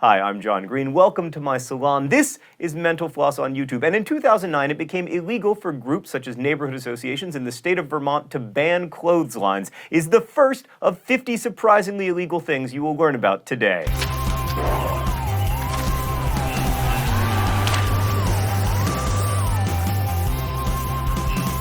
Hi, I'm John Green. Welcome to my salon. This is Mental Floss on YouTube, and in 2009 it became illegal for groups such as neighborhood associations in the state of Vermont to ban clotheslines. Is the first of 50 surprisingly illegal things you will learn about today.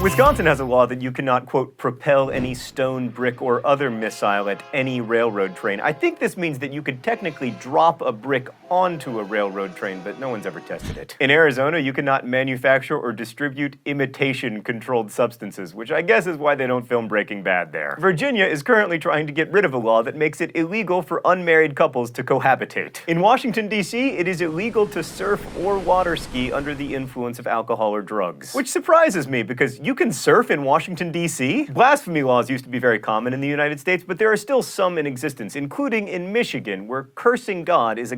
Wisconsin has a law that you cannot, quote, propel any stone, brick, or other missile at any railroad train. I think this means that you could technically drop a brick onto a railroad train, but no one's ever tested it. In Arizona, you cannot manufacture or distribute imitation-controlled substances, which I guess is why they don't film Breaking Bad there. Virginia is currently trying to get rid of a law that makes it illegal for unmarried couples to cohabitate. In Washington, D.C., it is illegal to surf or water ski under the influence of alcohol or drugs. Which surprises me, because you can surf in Washington, D.C.? Blasphemy laws used to be very common in the United States, but there are still some in existence, including in Michigan, where cursing God is a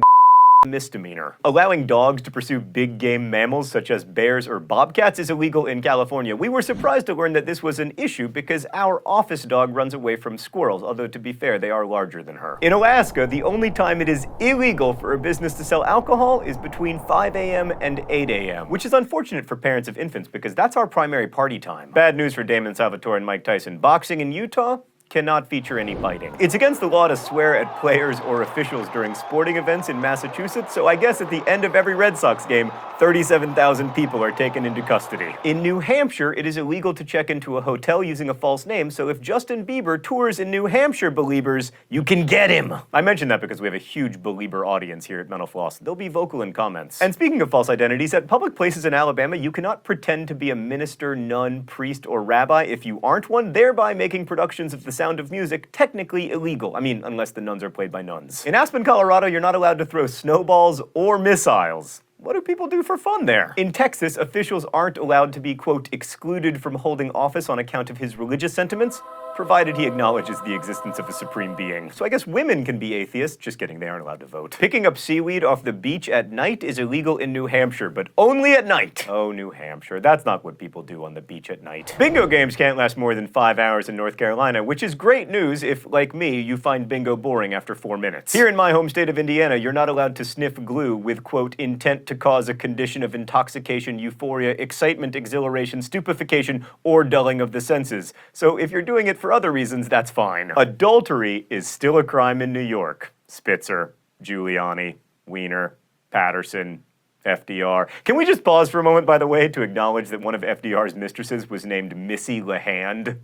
misdemeanor. Allowing dogs to pursue big game mammals such as bears or bobcats is illegal in California. We were surprised to learn that this was an issue because our office dog runs away from squirrels, although to be fair, they are larger than her. In Alaska, the only time it is illegal for a business to sell alcohol is between 5 a.m. and 8 a.m., which is unfortunate for parents of infants because that's our primary party time. Bad news for Damon Salvatore and Mike Tyson. Boxing in Utah cannot feature any biting. It's against the law to swear at players or officials during sporting events in Massachusetts, so I guess at the end of every Red Sox game, 37,000 people are taken into custody. In New Hampshire, it is illegal to check into a hotel using a false name, so if Justin Bieber tours in New Hampshire, Beliebers, you can get him! I mention that because we have a huge Belieber audience here at Mental Floss. They'll be vocal in comments. And speaking of false identities, at public places in Alabama, you cannot pretend to be a minister, nun, priest, or rabbi if you aren't one, thereby making productions of The Sound of Music technically illegal. I mean, unless the nuns are played by nuns. In Aspen, Colorado, you're not allowed to throw snowballs or missiles. What do people do for fun there? In Texas, officials aren't allowed to be, quote, excluded from holding office on account of his religious sentiments, provided he acknowledges the existence of a supreme being. So I guess women can be atheists. Just kidding, they aren't allowed to vote. Picking up seaweed off the beach at night is illegal in New Hampshire, but only at night. Oh, New Hampshire, that's not what people do on the beach at night. Bingo games can't last more than 5 hours in North Carolina, which is great news if, like me, you find bingo boring after 4 minutes. Here in my home state of Indiana, you're not allowed to sniff glue with, quote, intent to cause a condition of intoxication, euphoria, excitement, exhilaration, stupefaction, or dulling of the senses. So if you're doing it for other reasons, that's fine. Adultery is still a crime in New York. Spitzer, Giuliani, Weiner, Patterson, FDR. Can we just pause for a moment, by the way, to acknowledge that one of FDR's mistresses was named Missy LeHand?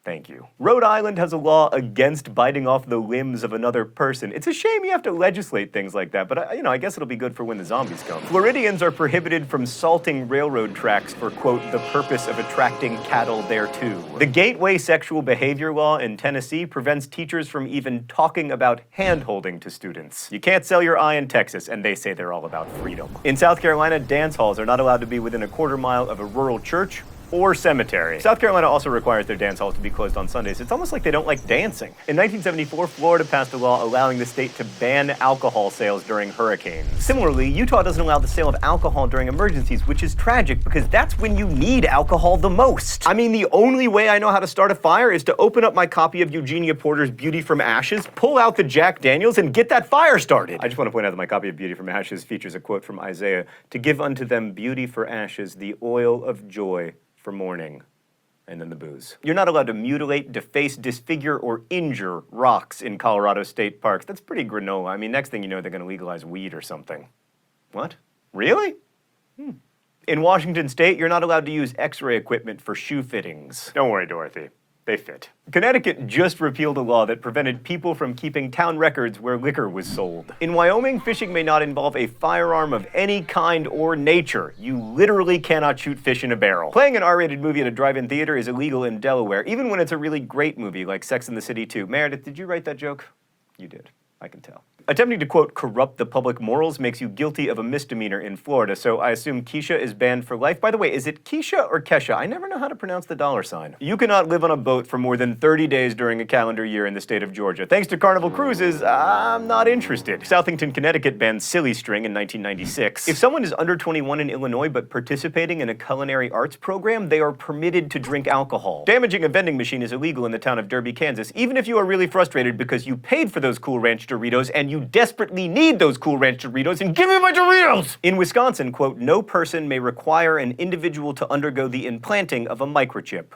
Thank you. Rhode Island has a law against biting off the limbs of another person. It's a shame you have to legislate things like that, but I guess it'll be good for when the zombies come. Floridians are prohibited from salting railroad tracks for, quote, the purpose of attracting cattle thereto. The gateway sexual behavior law in Tennessee prevents teachers from even talking about hand-holding to students. You can't sell your eye in Texas, and they say they're all about freedom. In South Carolina, dance halls are not allowed to be within a quarter mile of a rural church or cemetery. South Carolina also requires their dance halls to be closed on Sundays. It's almost like they don't like dancing. In 1974, Florida passed a law allowing the state to ban alcohol sales during hurricanes. Similarly, Utah doesn't allow the sale of alcohol during emergencies, which is tragic because that's when you need alcohol the most. I mean, the only way I know how to start a fire is to open up my copy of Eugenia Porter's Beauty from Ashes, pull out the Jack Daniels, and get that fire started. I just want to point out that my copy of Beauty from Ashes features a quote from Isaiah, "To give unto them beauty for ashes, the oil of joy for mourning," and then the booze. You're not allowed to mutilate, deface, disfigure, or injure rocks in Colorado state parks. That's pretty granola. I mean, next thing you know, they're going to legalize weed or something. What? Really? In Washington state, you're not allowed to use x-ray equipment for shoe fittings. Don't worry, Dorothy. They fit. Connecticut just repealed a law that prevented people from keeping town records where liquor was sold. In Wyoming, fishing may not involve a firearm of any kind or nature. You literally cannot shoot fish in a barrel. Playing an R-rated movie at a drive-in theater is illegal in Delaware, even when it's a really great movie like Sex and the City 2. Meredith, did you write that joke? You did. I can tell. Attempting to, quote, corrupt the public morals makes you guilty of a misdemeanor in Florida, so I assume Keisha is banned for life. By the way, is it Keisha or Kesha? I never know how to pronounce the dollar sign. You cannot live on a boat for more than 30 days during a calendar year in the state of Georgia. Thanks to Carnival Cruises, I'm not interested. Southington, Connecticut banned silly string in 1996. If someone is under 21 in Illinois but participating in a culinary arts program, they are permitted to drink alcohol. Damaging a vending machine is illegal in the town of Derby, Kansas, even if you are really frustrated because you paid for those Cool Ranch Doritos and you desperately need those Cool Ranch Doritos and give me my Doritos! In Wisconsin, quote, no person may require an individual to undergo the implanting of a microchip.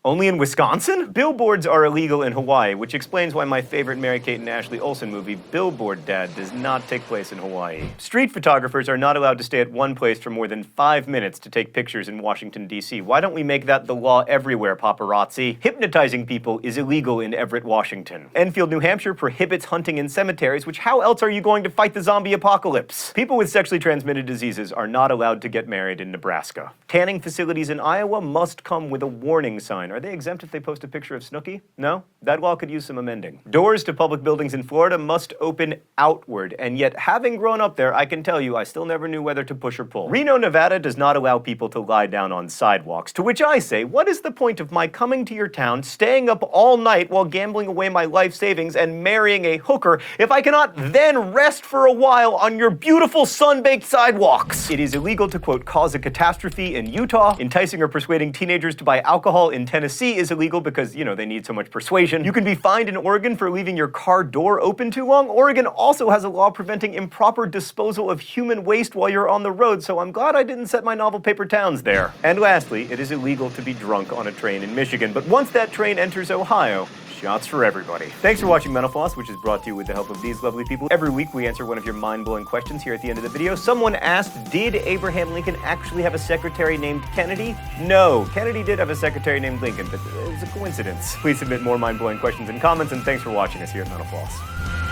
Only in Wisconsin? Billboards are illegal in Hawaii, which explains why my favorite Mary-Kate and Ashley Olsen movie, Billboard Dad, does not take place in Hawaii. Street photographers are not allowed to stay at one place for more than 5 minutes to take pictures in Washington, D.C. Why don't we make that the law everywhere, paparazzi? Hypnotizing people is illegal in Everett, Washington. Enfield, New Hampshire prohibits hunting in cemeteries, which how else are you going to fight the zombie apocalypse? People with sexually transmitted diseases are not allowed to get married in Nebraska. Tanning facilities in Iowa must come with a warning sign. Are they exempt if they post a picture of Snooki? No? That law could use some amending. Doors to public buildings in Florida must open outward, and yet having grown up there, I can tell you I still never knew whether to push or pull. Reno, Nevada does not allow people to lie down on sidewalks, to which I say, what is the point of my coming to your town, staying up all night while gambling away my life savings and marrying a hooker if I cannot then rest for a while on your beautiful sun-baked sidewalks? It is illegal to, quote, cause a catastrophe in Utah. Enticing or persuading teenagers to buy alcohol in Tennessee is illegal because, you know, they need so much persuasion. You can be fined in Oregon for leaving your car door open too long. Oregon also has a law preventing improper disposal of human waste while you're on the road, so I'm glad I didn't set my novel paper towns there. And lastly, it is illegal to be drunk on a train in Michigan, but once that train enters Ohio, shots for everybody. Thanks for watching Mental Floss, which is brought to you with the help of these lovely people. Every week we answer one of your mind-blowing questions here at the end of the video. Someone asked, did Abraham Lincoln actually have a secretary named Kennedy? No, Kennedy did have a secretary named Lincoln, but it was a coincidence. Please submit more mind-blowing questions and comments, and thanks for watching us here at Mental Floss.